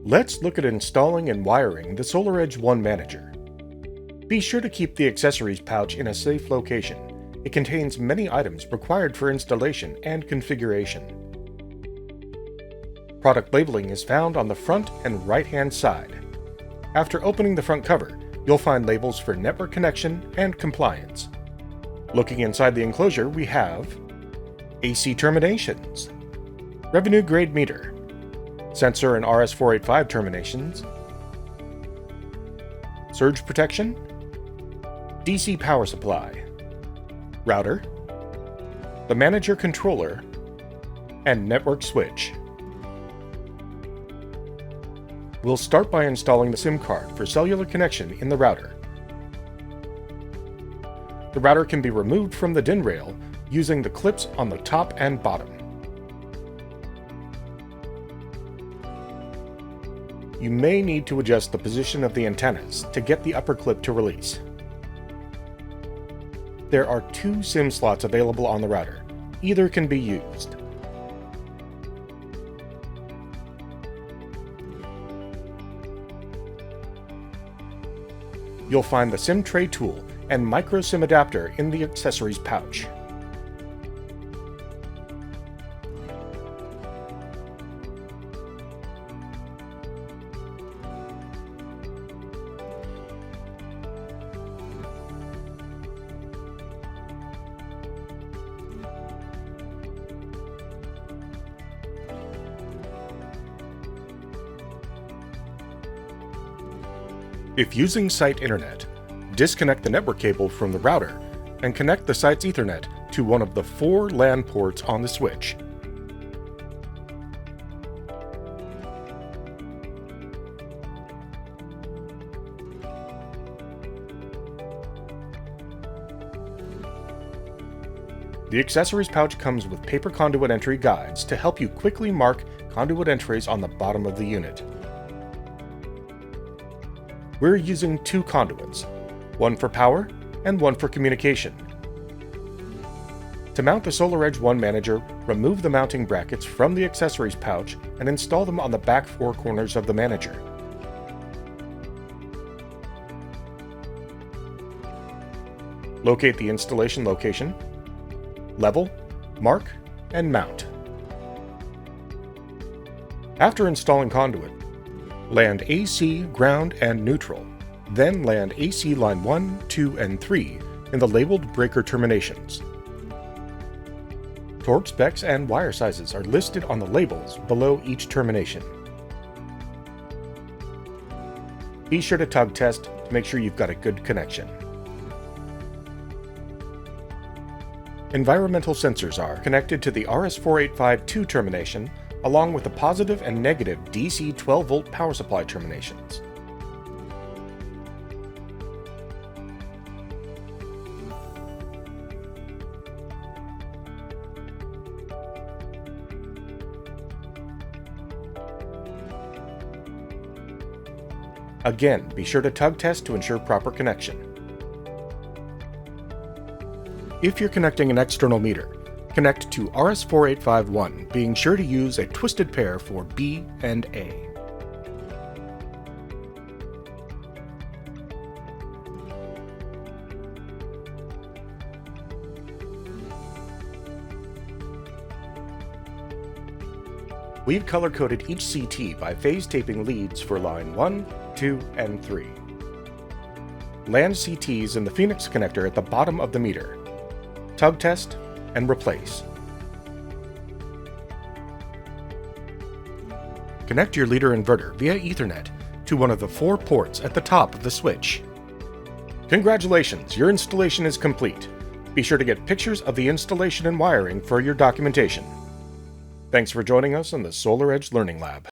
Let's look at installing and wiring the SolarEdge One Manager. Be sure to keep the accessories pouch in a safe location. It contains many items required for installation and configuration. Product labeling is found on the front and right-hand side. After opening the front cover, you'll find labels for network connection and compliance. Looking inside the enclosure, we have AC terminations, revenue grade meter, sensor and RS-485 terminations, surge protection, DC power supply, router, the manager controller, and network switch. We'll start by installing the SIM card for cellular connection in the router. The router can be removed from the DIN rail using the clips on the top and bottom. You may need to adjust the position of the antennas to get the upper clip to release. There are 2 SIM slots available on the router. Either can be used. You'll find the SIM tray tool and micro SIM adapter in the accessories pouch. If using site internet, disconnect the network cable from the router and connect the site's Ethernet to one of the 4 LAN ports on the switch. The accessories pouch comes with paper conduit entry guides to help you quickly mark conduit entries on the bottom of the unit. We're using 2 conduits, one for power and one for communication. To mount the SolarEdge One Manager, remove the mounting brackets from the accessories pouch and install them on the back 4 corners of the manager. Locate the installation location, level, mark, and mount. After installing conduit, land AC, ground, and neutral, then land AC line 1, 2, and 3 in the labeled breaker terminations. Torque specs and wire sizes are listed on the labels below each termination. Be sure to tug test to make sure you've got a good connection. Environmental sensors are connected to the RS-485-2 termination along with the positive and negative DC 12-volt power supply terminations. Again, be sure to tug test to ensure proper connection. If you're connecting an external meter, connect to RS-485-1, being sure to use a twisted pair for B and A. We've color-coded each CT by phase taping leads for line 1, 2, and 3. Land CTs in the Phoenix connector at the bottom of the meter. Tug test and replace. Connect your leader inverter via Ethernet to one of the 4 ports at the top of the switch. Congratulations, your installation is complete. Be sure to get pictures of the installation and wiring for your documentation. Thanks for joining us on the SolarEdge Learning Lab.